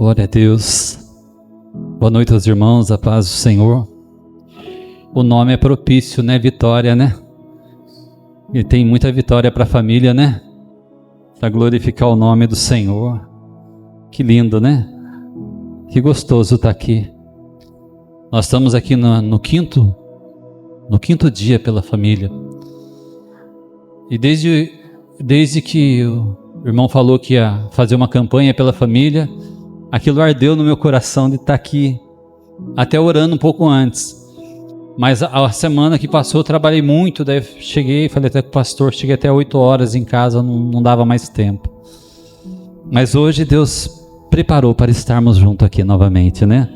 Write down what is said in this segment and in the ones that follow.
Glória a Deus. Boa noite aos irmãos, a paz do Senhor. O nome é propício, né? Vitória, né? E tem muita vitória para a família, né? Para glorificar o nome do Senhor. Que lindo, né? Que gostoso estar aqui. Nós estamos aqui no quinto dia pela família. E desde que o irmão falou que ia fazer uma campanha pela família, aquilo ardeu no meu coração de estar aqui, até orando um pouco antes. Mas a semana que passou eu trabalhei muito, daí cheguei, falei até com o pastor, cheguei até 8 horas em casa, não dava mais tempo. Mas hoje Deus preparou para estarmos juntos aqui novamente, né?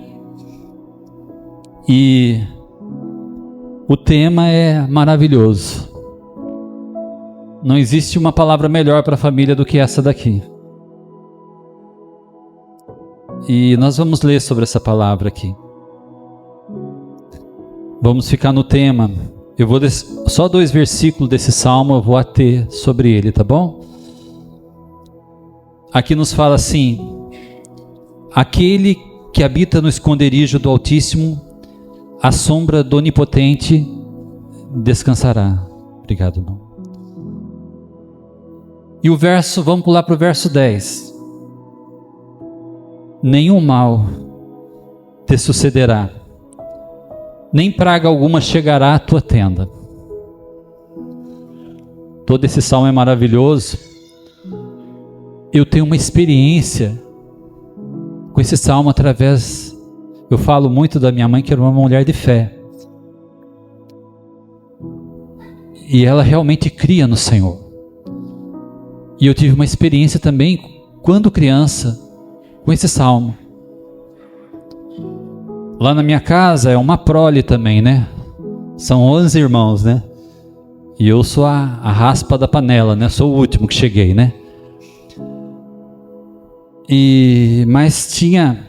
E o tema é maravilhoso. Não existe uma palavra melhor para a família do que essa daqui. E nós vamos ler sobre essa palavra aqui. Vamos ficar no tema. Eu vou só 2 versículos desse salmo eu vou ater sobre ele, tá bom? Aqui nos fala assim: aquele que habita no esconderijo do Altíssimo, à sombra do Onipotente descansará. Obrigado, irmão. E o verso, vamos pular para o verso 10. Nenhum mal te sucederá, nem praga alguma chegará à tua tenda. Todo esse salmo é maravilhoso. Eu tenho uma experiência com esse salmo através... Eu falo muito da minha mãe, que era uma mulher de fé. E ela realmente cria no Senhor. E eu tive uma experiência também, quando criança, com esse salmo. Lá na minha casa é uma prole também, né? São 11 irmãos, né? E eu sou a raspa da panela, né? Sou o último que cheguei, né? Mas tinha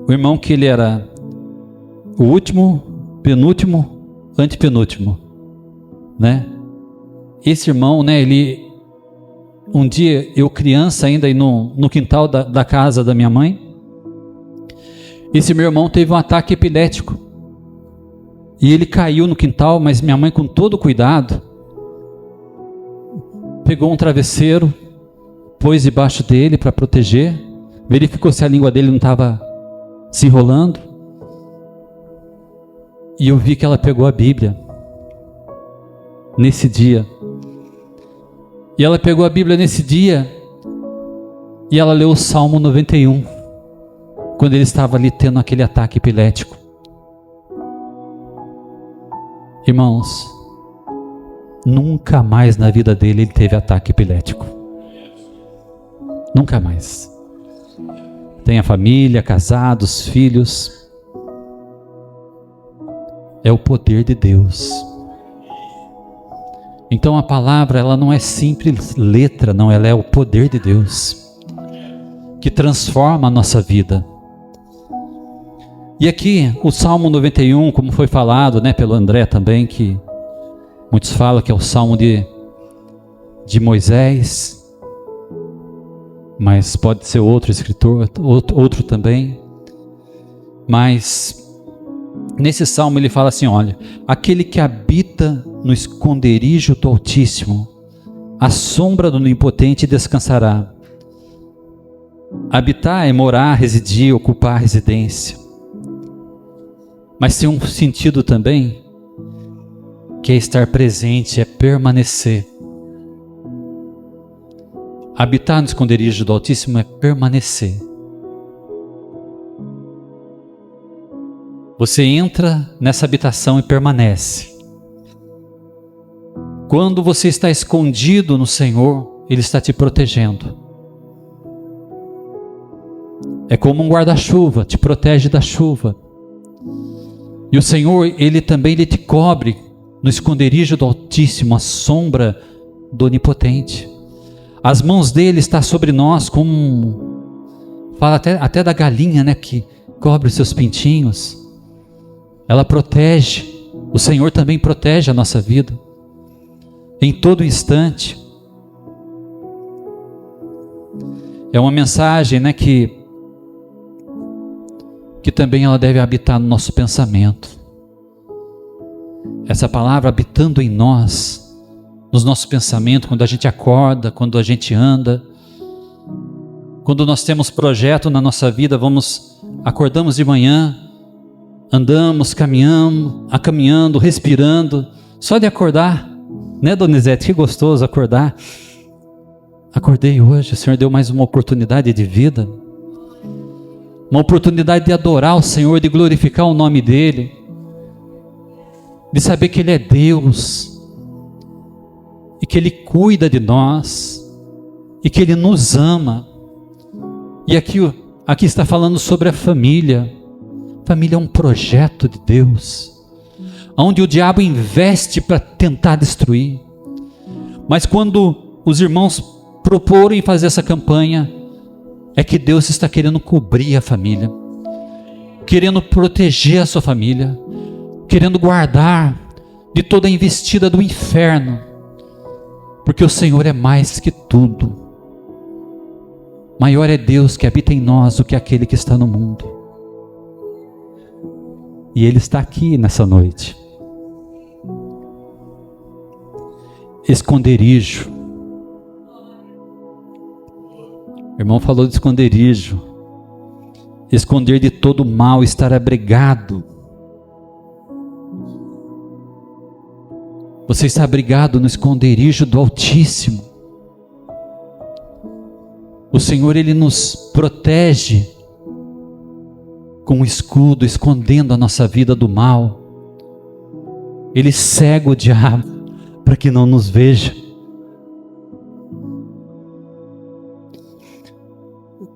o irmão que ele era o último, penúltimo, antepenúltimo, né? Esse irmão, né? Um dia, eu criança ainda, no quintal da casa da minha mãe, esse meu irmão teve um ataque epilético. E ele caiu no quintal, mas minha mãe, com todo cuidado, pegou um travesseiro, pôs debaixo dele para proteger, verificou se a língua dele não estava se enrolando. E eu vi que ela pegou a Bíblia nesse dia. E ela pegou a Bíblia nesse dia e ela leu o Salmo 91, quando ele estava ali tendo aquele ataque epilético. Irmãos, nunca mais na vida dele ele teve ataque epilético. Nunca mais. Tem a família, casados, filhos. É o poder de Deus. Então a palavra, ela não é simples letra, não, ela é o poder de Deus, que transforma a nossa vida. E aqui, o Salmo 91, como foi falado, né, pelo André também, que muitos falam que é o Salmo de Moisés, mas pode ser outro escritor, outro também. Mas nesse Salmo ele fala assim, olha, aquele que habita no esconderijo do Altíssimo, à sombra do Onipotente descansará. Habitar é morar, residir, ocupar residência. Mas tem um sentido também, que é estar presente, é permanecer. Habitar no esconderijo do Altíssimo é permanecer. Você entra nessa habitação e permanece. Quando você está escondido no Senhor, Ele está te protegendo. É como um guarda-chuva, te protege da chuva. E o Senhor, Ele também te cobre no esconderijo do Altíssimo, à sombra do Onipotente. As mãos dele estão sobre nós, como fala até da galinha, né, que cobre os seus pintinhos. Ela protege. O Senhor também protege a nossa vida em todo instante. É uma mensagem, né, que que também ela deve habitar no nosso pensamento. Essa palavra habitando em nós, nos nossos pensamentos, quando a gente acorda, quando a gente anda, quando nós temos projeto na nossa vida, acordamos de manhã, andamos, caminhando, respirando, só de acordar, né, Donizete? Que gostoso acordar. Acordei hoje, o Senhor deu mais uma oportunidade de vida, uma oportunidade de adorar o Senhor, de glorificar o nome dEle, de saber que Ele é Deus, e que Ele cuida de nós, e que Ele nos ama. E aqui está falando sobre a família. Família é um projeto de Deus, onde o diabo investe para tentar destruir. Mas quando os irmãos proporem fazer essa campanha, é que Deus está querendo cobrir a família, querendo proteger a sua família, querendo guardar de toda a investida do inferno, porque o Senhor é mais que tudo. Maior é Deus que habita em nós do que aquele que está no mundo. E Ele está aqui nessa noite. Esconderijo. O irmão falou de esconderijo. Esconder de todo mal, estar abrigado. Você está abrigado no esconderijo do Altíssimo. O Senhor, Ele nos protege com um escudo, escondendo a nossa vida do mal. Ele cega o diabo para que não nos veja.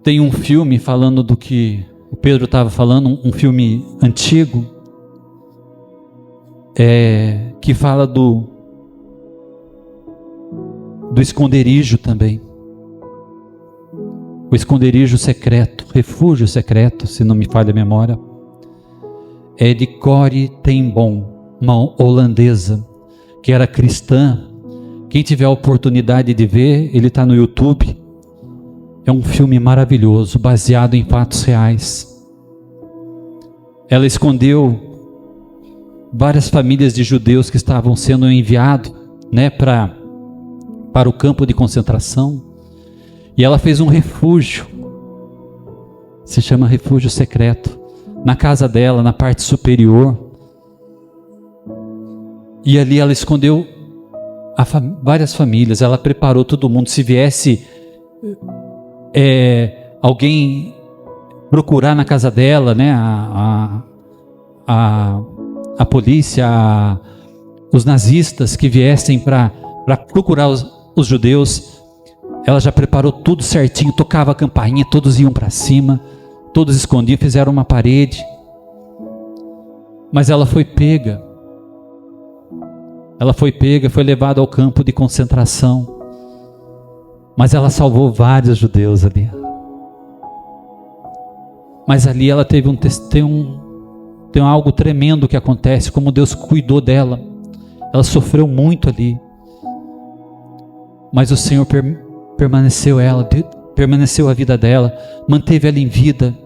Tem um filme falando do que o Pedro estava falando, um filme antigo, que fala do esconderijo também. O esconderijo secreto, refúgio secreto, se não me falha a memória, é de Corrie ten Boom, uma holandesa, que era cristã. Quem tiver a oportunidade de ver, ele está no YouTube. É um filme maravilhoso, baseado em fatos reais. Ela escondeu várias famílias de judeus que estavam sendo enviados, né, para o campo de concentração. E ela fez um refúgio, se chama refúgio secreto, na casa dela, na parte superior. E ali ela escondeu várias famílias, ela preparou todo mundo. Se viesse alguém procurar na casa dela, né, a polícia, os nazistas que viessem para procurar os judeus, ela já preparou tudo certinho, tocava a campainha, todos iam para cima, todos escondiam, fizeram uma parede. Mas ela foi pega, foi levada ao campo de concentração. Mas ela salvou vários judeus ali. Mas ali ela teve tem algo tremendo que acontece, como Deus cuidou dela. Ela sofreu muito ali. Mas o Senhor permaneceu a vida dela, manteve ela em vida.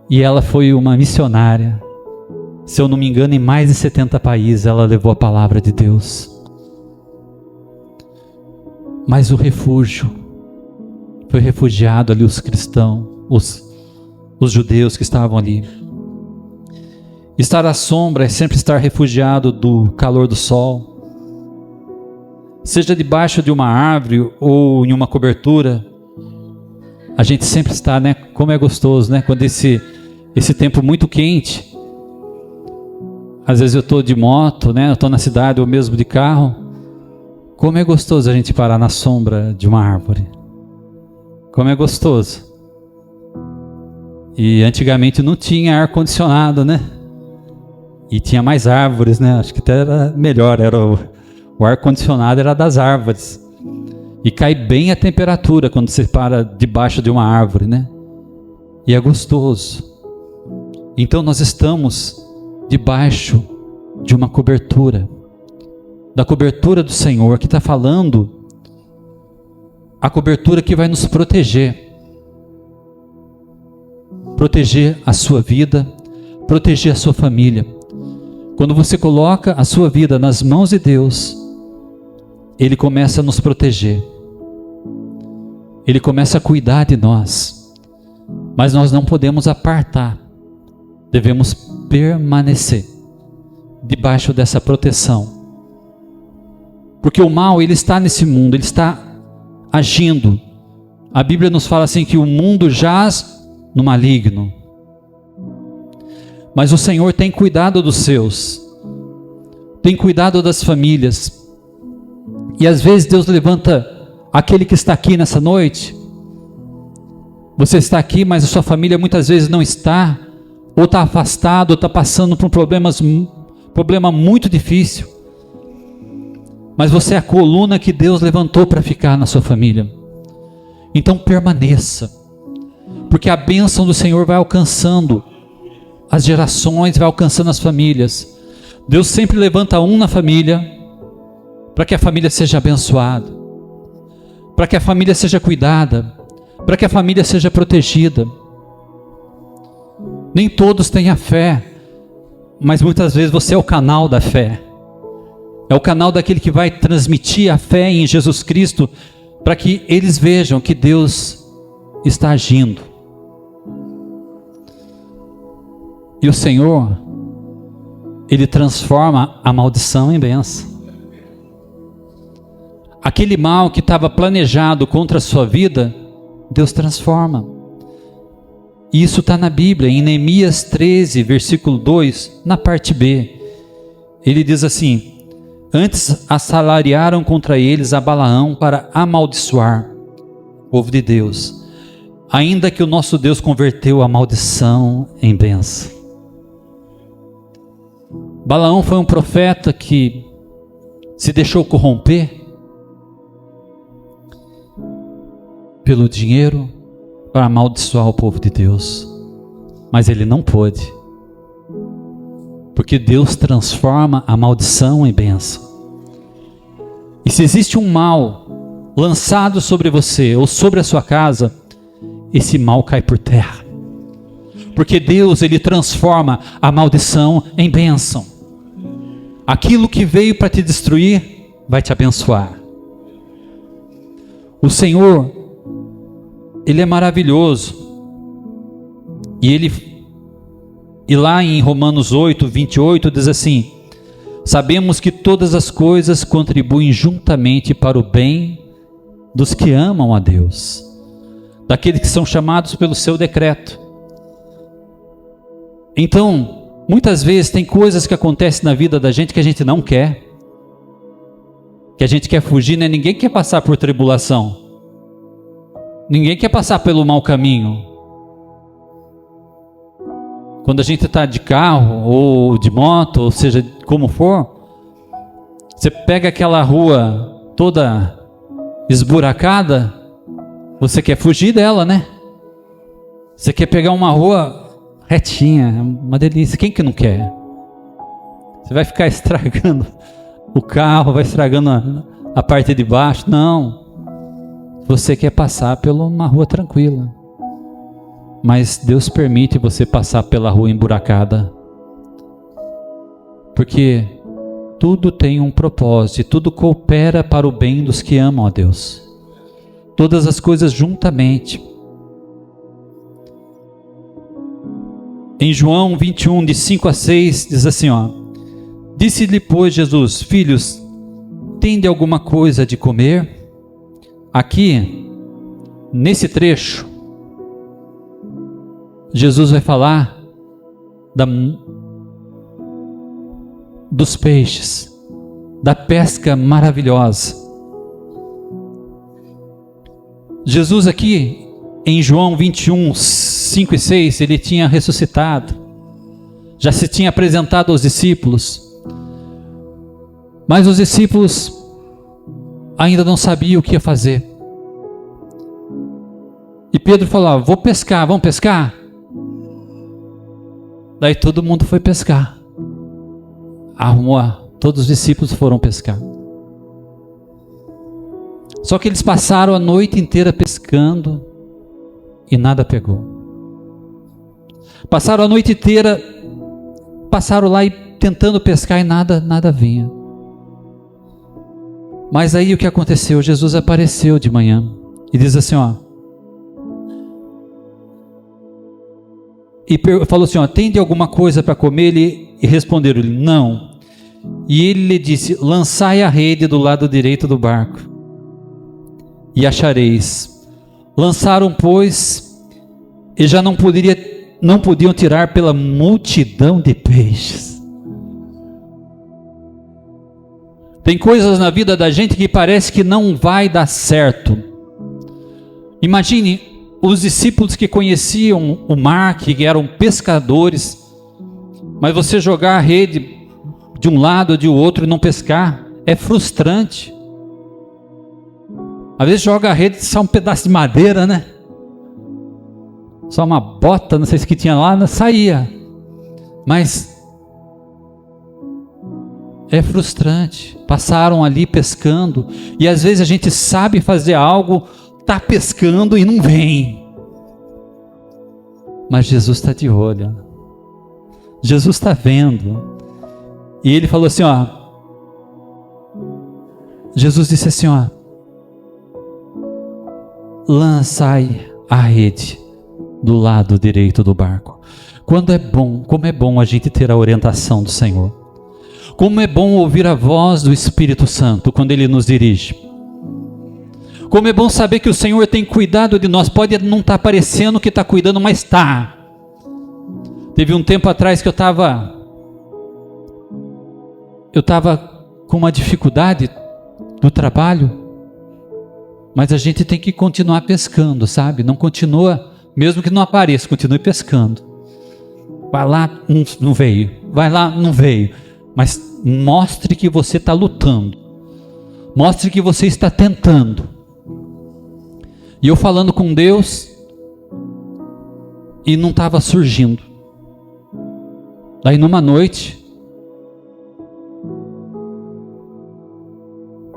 E ela foi uma missionária. Se eu não me engano, em mais de 70 países ela levou a palavra de Deus. Mas o refúgio, foi refugiado ali os cristãos, os judeus que estavam ali. Estar à sombra é sempre estar refugiado do calor do sol. Seja debaixo de uma árvore ou em uma cobertura, a gente sempre está, né? Como é gostoso, né? Quando esse tempo muito quente, às vezes eu estou de moto, né? Eu estou na cidade ou mesmo de carro. Como é gostoso a gente parar na sombra de uma árvore. Como é gostoso. E antigamente não tinha ar-condicionado, né? E tinha mais árvores, né? Acho que até era melhor, o ar-condicionado era das árvores. E cai bem a temperatura quando você para debaixo de uma árvore, né? E é gostoso. Então nós estamos debaixo de uma cobertura, da cobertura do Senhor, que está falando a cobertura que vai nos proteger. proteger a sua vida, proteger a sua família. Quando você coloca a sua vida nas mãos de Deus, Ele começa a nos proteger. Ele começa a cuidar de nós. Mas nós não podemos apartar. Devemos permanecer debaixo dessa proteção. Porque o mal, ele está nesse mundo, ele está agindo. A Bíblia nos fala assim que o mundo jaz no maligno. Mas o Senhor tem cuidado dos seus. Tem cuidado das famílias. E às vezes Deus levanta aquele que está aqui nessa noite. Você está aqui, mas a sua família muitas vezes não está, ou está afastado, ou está passando por um problema muito difícil. Mas você é a coluna que Deus levantou para ficar na sua família. Então permaneça, porque a bênção do Senhor vai alcançando as gerações, vai alcançando as famílias. Deus sempre levanta um na família, para que a família seja abençoada, para que a família seja cuidada, para que a família seja protegida. Nem todos têm a fé, mas muitas vezes você é o canal da fé. É o canal daquele que vai transmitir a fé em Jesus Cristo, para que eles vejam que Deus está agindo. E o Senhor, Ele transforma a maldição em bênção. Aquele mal que estava planejado contra a sua vida, Deus transforma. E isso está na Bíblia, em Neemias 13, versículo 2, na parte B. Ele diz assim: antes assalariaram contra eles a Balaão para amaldiçoar o povo de Deus, ainda que o nosso Deus converteu a maldição em bênção. Balaão foi um profeta que se deixou corromper pelo dinheiro para amaldiçoar o povo de Deus, mas ele não pôde, porque Deus transforma a maldição em bênção. E se existe um mal lançado sobre você ou sobre a sua casa, esse mal cai por terra, porque Deus, Ele transforma a maldição em bênção. Aquilo que veio para te destruir vai te abençoar. O Senhor, Ele é maravilhoso. E lá em Romanos 8, 28 diz assim: sabemos que todas as coisas contribuem juntamente para o bem dos que amam a Deus, daqueles que são chamados pelo seu decreto. Então, muitas vezes tem coisas que acontecem na vida da gente que a gente não quer, que a gente quer fugir, né? Ninguém quer passar por tribulação, ninguém quer passar pelo mau caminho. Quando a gente está de carro ou de moto, ou seja, como for, você pega aquela rua toda esburacada, você quer fugir dela, né? Você quer pegar uma rua retinha, uma delícia. Quem que não quer? Você vai ficar estragando o carro, vai estragando a parte de baixo. Não. Você quer passar por uma rua tranquila. Mas Deus permite você passar pela rua emburacada, porque tudo tem um propósito, tudo coopera para o bem dos que amam a Deus. Todas as coisas juntamente. Em João 21, de 5 a 6, diz assim, ó: disse-lhe, pois, Jesus: filhos, tende alguma coisa de comer? Aqui, nesse trecho, Jesus vai falar dos peixes, da pesca maravilhosa. Jesus aqui, em João 21, 5 e 6, ele tinha ressuscitado, já se tinha apresentado aos discípulos, mas os discípulos ainda não sabiam o que ia fazer. E Pedro falava: vou pescar, vamos pescar? Daí todo mundo foi pescar. Todos os discípulos foram pescar. Só que eles passaram a noite inteira pescando e nada pegou. Passaram a noite inteira, passaram lá e tentando pescar e nada vinha. Mas aí o que aconteceu? Jesus apareceu de manhã e diz assim, e falou assim, tem de alguma coisa para comer? E responderam-lhe, não. E ele lhe disse, lançai a rede do lado direito do barco e achareis. Lançaram, pois, e já não podiam tirar pela multidão de peixes. Tem coisas na vida da gente que parece que não vai dar certo. Imagine os discípulos que conheciam o mar, que eram pescadores, mas você jogar a rede de um lado ou de outro e não pescar, é frustrante. Às vezes joga a rede só um pedaço de madeira, né? Só uma bota, não sei se que tinha lá, saía. Mas é frustrante. Passaram ali pescando, e às vezes a gente sabe fazer algo, está pescando e não vem. Mas Jesus está de olho. Jesus está vendo. E ele falou assim, Jesus disse assim, lançai a rede do lado direito do barco. Como é bom a gente ter a orientação do Senhor. Como é bom ouvir a voz do Espírito Santo quando Ele nos dirige. Como é bom saber que o Senhor tem cuidado de nós. Pode não estar parecendo que está cuidando, mas está. Teve um tempo atrás que eu estava com uma dificuldade do trabalho, mas a gente tem que continuar pescando, sabe? Não continua, mesmo que não apareça, continue pescando. Vai lá, não veio. Vai lá, não veio. Mas mostre que você está lutando. Mostre que você está tentando. E eu falando com Deus, e não estava surgindo. Daí numa noite,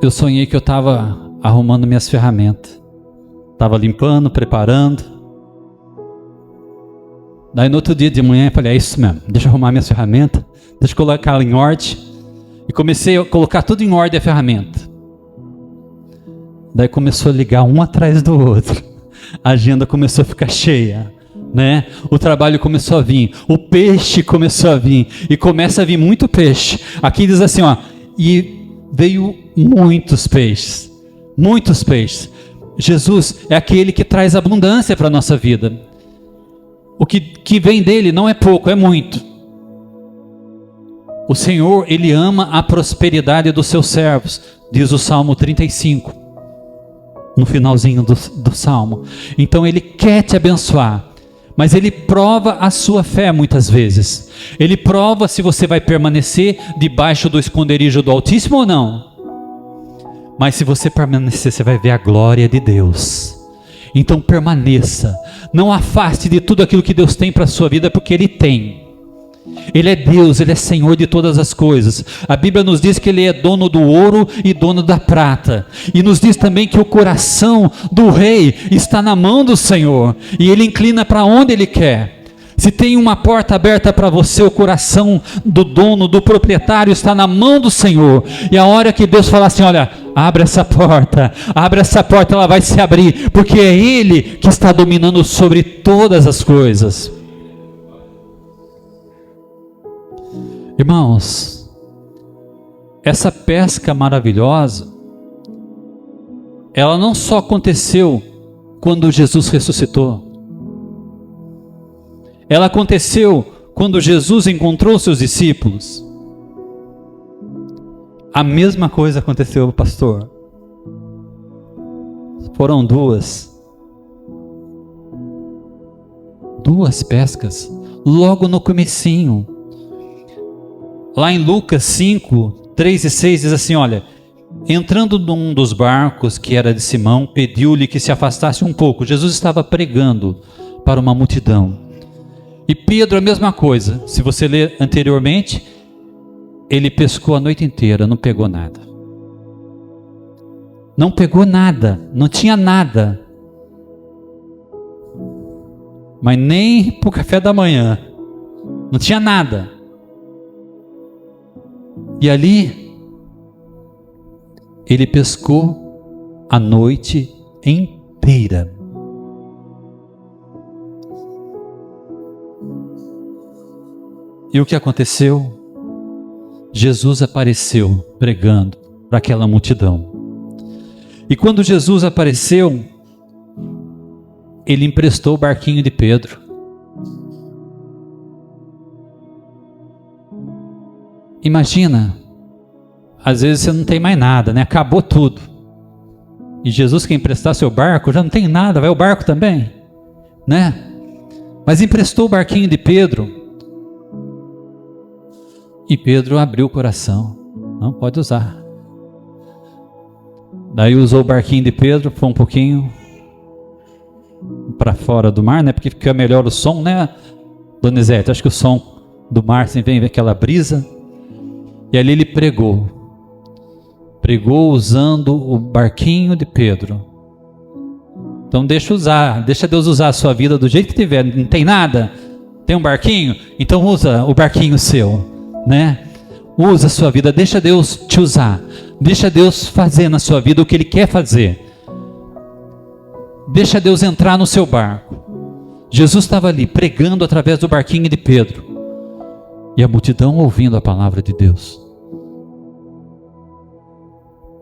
eu sonhei que eu estava arrumando minhas ferramentas. Estava limpando, preparando. Daí no outro dia de manhã eu falei, é isso mesmo, deixa eu arrumar minhas ferramentas, deixa eu colocar ela em ordem. E comecei a colocar tudo em ordem a ferramenta. Daí começou a ligar um atrás do outro. A agenda começou a ficar cheia, né? O trabalho começou a vir, o peixe começou a vir, e começa a vir muito peixe. Aqui diz assim, e veio muitos peixes, muitos peixes. Jesus é aquele que traz abundância para a nossa vida. O que vem dele não é pouco, é muito. O Senhor, Ele ama a prosperidade dos seus servos, diz o Salmo 35, no finalzinho do Salmo. Então Ele quer te abençoar, mas Ele prova a sua fé muitas vezes. Ele prova se você vai permanecer debaixo do esconderijo do Altíssimo ou não. Mas se você permanecer, você vai ver a glória de Deus. Então permaneça, não afaste de tudo aquilo que Deus tem para a sua vida, porque Ele tem. Ele é Deus, Ele é Senhor de todas as coisas. A Bíblia nos diz que Ele é dono do ouro e dono da prata. E nos diz também que o coração do rei está na mão do Senhor. E Ele inclina para onde Ele quer. Se tem uma porta aberta para você, o coração do dono, do proprietário está na mão do Senhor. E a hora que Deus falar assim, olha, abre essa porta, ela vai se abrir. Porque é Ele que está dominando sobre todas as coisas. Irmãos, essa pesca maravilhosa, ela não só aconteceu quando Jesus ressuscitou, ela aconteceu quando Jesus encontrou seus discípulos. A mesma coisa aconteceu, pastor. Foram duas pescas, logo no comecinho. Lá em Lucas 5, 3 e 6 diz assim, olha, entrando num dos barcos que era de Simão, pediu-lhe que se afastasse um pouco. Jesus estava pregando para uma multidão. E Pedro a mesma coisa, se você ler anteriormente, ele pescou a noite inteira, não pegou nada. Não pegou nada, não tinha nada. mas nem para o café da manhã. Não tinha nada. E ali, ele pescou a noite inteira. E o que aconteceu? Jesus apareceu pregando para aquela multidão. E quando Jesus apareceu, ele emprestou o barquinho de Pedro. Imagina, às vezes você não tem mais nada, né? Acabou tudo. E Jesus quer emprestar seu barco, já não tem nada, vai o barco também, né? Mas emprestou o barquinho de Pedro. E Pedro abriu o coração. Não, pode usar. Daí usou o barquinho de Pedro, foi um pouquinho para fora do mar, né? Porque fica melhor o som, né, Donizete? Acho que o som do mar, assim, vem aquela brisa. E ali ele pregou. Pregou usando o barquinho de Pedro. Então deixa Deus usar a sua vida do jeito que tiver. Não tem nada? Tem um barquinho? Então usa o barquinho seu, né? Usa a sua vida, deixa Deus te usar. Deixa Deus fazer na sua vida o que Ele quer fazer. Deixa Deus entrar no seu barco. Jesus estava ali pregando através do barquinho de Pedro. E a multidão ouvindo a palavra de Deus.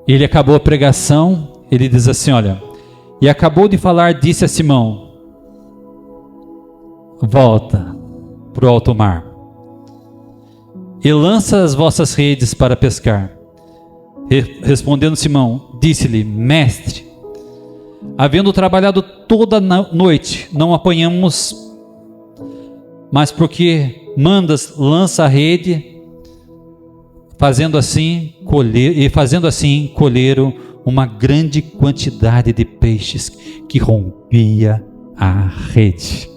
Ele acabou a pregação, ele diz assim, olha, e acabou de falar, disse a Simão, volta para o alto mar, e lança as vossas redes para pescar. Respondendo Simão, disse-lhe, mestre, havendo trabalhado toda a noite, não apanhamos, mas porque mandas, lança a rede, fazendo assim colheram uma grande quantidade de peixes que rompia a rede.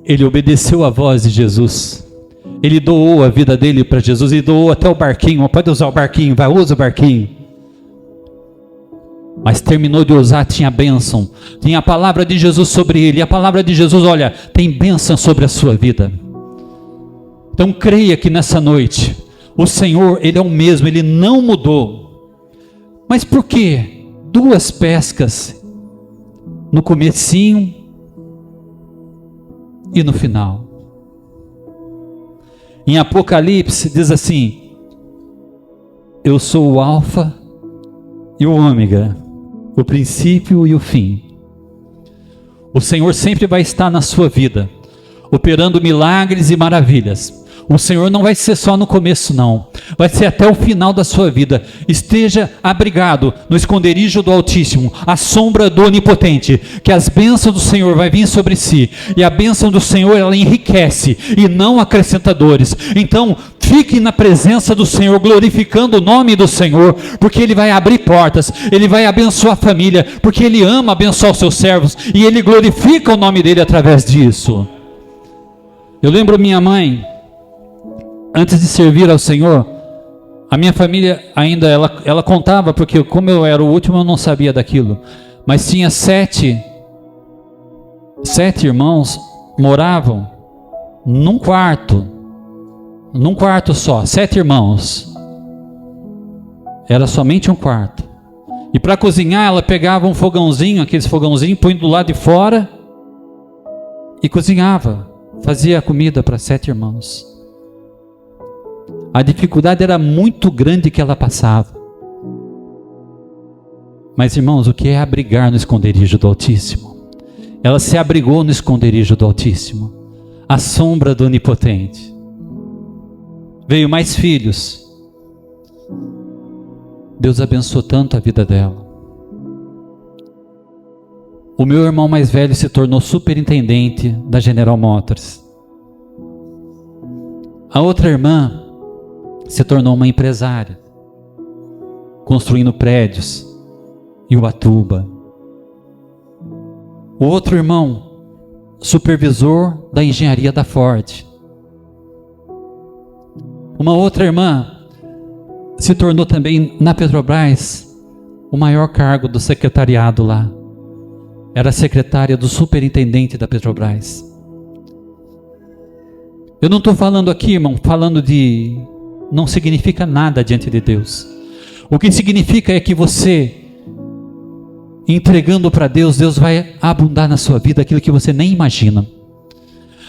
Ele obedeceu à voz de Jesus. Ele doou a vida dele para Jesus e doou até o barquinho. Pode usar o barquinho, vai, usa o barquinho. Mas terminou de usar, tinha bênção. Tinha a palavra de Jesus sobre ele. E a palavra de Jesus, olha, tem bênção sobre a sua vida. Então creia que nessa noite, o Senhor, Ele é o mesmo, Ele não mudou. Mas por que 2 pescas no comecinho e no final? Em Apocalipse diz assim, eu sou o alfa e o ômega, o princípio e o fim. O Senhor sempre vai estar na sua vida, operando milagres e maravilhas. O Senhor não vai ser só no começo, não. Vai ser até o final da sua vida. Esteja abrigado no esconderijo do Altíssimo, à sombra do Onipotente, que as bênçãos do Senhor vai vir sobre si. E a bênção do Senhor, ela enriquece e não acrescenta dores. Então, fique na presença do Senhor, glorificando o nome do Senhor, porque Ele vai abrir portas, Ele vai abençoar a família, porque Ele ama abençoar os seus servos, e Ele glorifica o nome dEle através disso. Eu lembro minha mãe, antes de servir ao Senhor, a minha família ainda, ela contava, porque como eu era o último, eu não sabia daquilo, mas tinha 7 irmãos, moravam num quarto só, 7 irmãos, era somente um quarto, e para cozinhar, ela pegava um fogãozinho, aqueles fogãozinhos, põe do lado de fora, e cozinhava, fazia comida para 7 irmãos. A dificuldade era muito grande que ela passava. Mas, irmãos, o que é abrigar no esconderijo do Altíssimo? Ela se abrigou no esconderijo do Altíssimo, à sombra do Onipotente. Veio mais filhos. Deus abençoou tanto a vida dela. O meu irmão mais velho se tornou superintendente da General Motors. A outra irmã se tornou uma empresária, construindo prédios em Ubatuba. O outro irmão, supervisor da engenharia da Ford. Uma outra irmã se tornou também na Petrobras o maior cargo do secretariado lá. era secretária do superintendente da Petrobras. Eu não estou falando aqui, irmão, falando de... não significa nada diante de Deus. O que significa é que você, entregando para Deus, Deus vai abundar na sua vida aquilo que você nem imagina.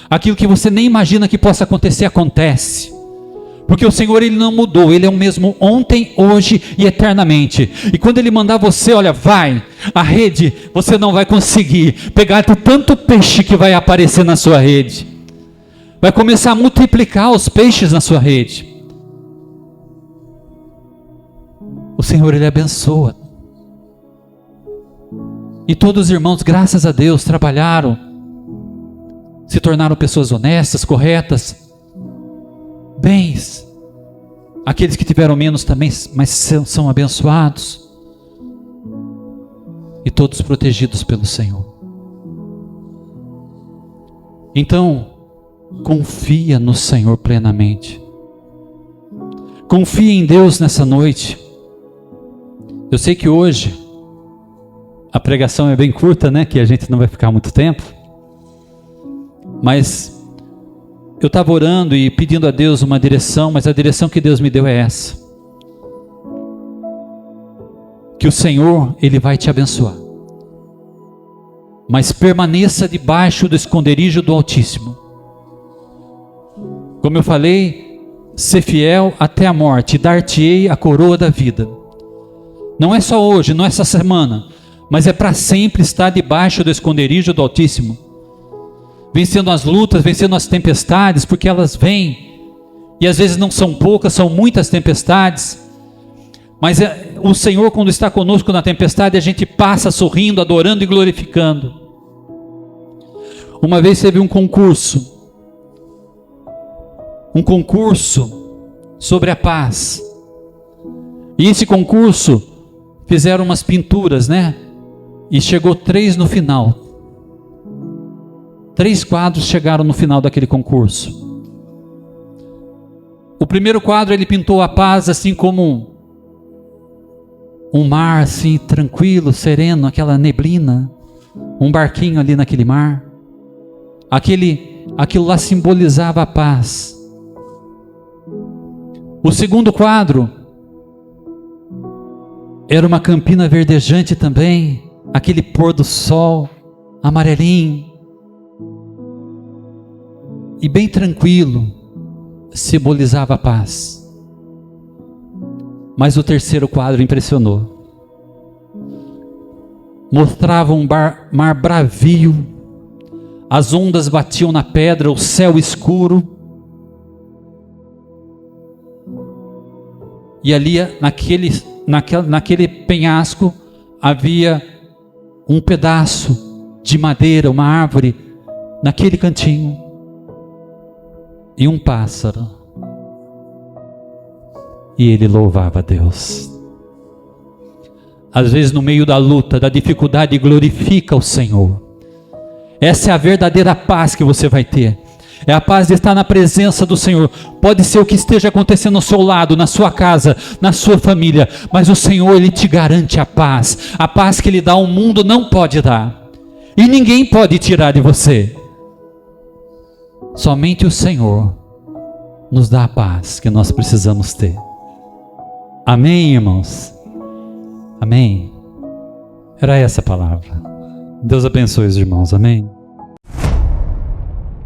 Aquilo que você nem imagina que possa acontecer, acontece. Porque o Senhor, Ele não mudou, Ele é o mesmo ontem, hoje e eternamente. E quando Ele mandar você, olha, vai, a rede, você não vai conseguir pegar de tanto peixe que vai aparecer na sua rede. Vai começar a multiplicar os peixes na sua rede. O Senhor, Ele abençoa. E todos os irmãos, graças a Deus, trabalharam, se tornaram pessoas honestas, corretas, bens. Aqueles que tiveram menos também, mas são abençoados. E todos protegidos pelo Senhor. Então, confia no Senhor plenamente. Confia em Deus nessa noite. Eu sei que hoje a pregação é bem curta, né? Que a gente não vai ficar muito tempo. Mas eu estava orando e pedindo a Deus uma direção, mas a direção que Deus me deu é essa. Que o Senhor, Ele vai te abençoar. Mas permaneça debaixo do esconderijo do Altíssimo. Como eu falei, ser fiel até a morte, dar-te-ei a coroa da vida. Não é só hoje, não é essa semana, mas é para sempre estar debaixo do esconderijo do Altíssimo. Vencendo as lutas, vencendo as tempestades, porque elas vêm, e às vezes não são poucas, são muitas tempestades, mas o Senhor, quando está conosco na tempestade, a gente passa sorrindo, adorando e glorificando. Uma vez teve um concurso sobre a paz, e esse concurso, fizeram umas pinturas, né, e chegou 3 no final. 3 quadros chegaram no final daquele concurso. O primeiro quadro, ele pintou a paz assim como um mar assim tranquilo, sereno, aquela neblina, um barquinho ali naquele mar. Aquilo lá simbolizava a paz. O segundo quadro era uma campina verdejante também, aquele pôr do sol amarelinho e bem tranquilo, simbolizava a paz. Mas o terceiro quadro impressionou. Mostrava um mar bravio, as ondas batiam na pedra, o céu escuro, e ali naquele penhasco havia um pedaço de madeira, uma árvore, naquele cantinho, e um pássaro, e ele louvava a Deus. Às vezes no meio da luta, da dificuldade, glorifica o Senhor. Essa é a verdadeira paz que você vai ter. É a paz de estar na presença do Senhor. Pode ser o que esteja acontecendo ao seu lado, na sua casa, na sua família, mas o Senhor, Ele te garante a paz. A paz que Ele dá, o mundo não pode dar, e ninguém pode tirar de você. Somente o Senhor nos dá a paz que nós precisamos ter. Amém, irmãos? Amém? Era essa a palavra. Deus abençoe os irmãos, amém?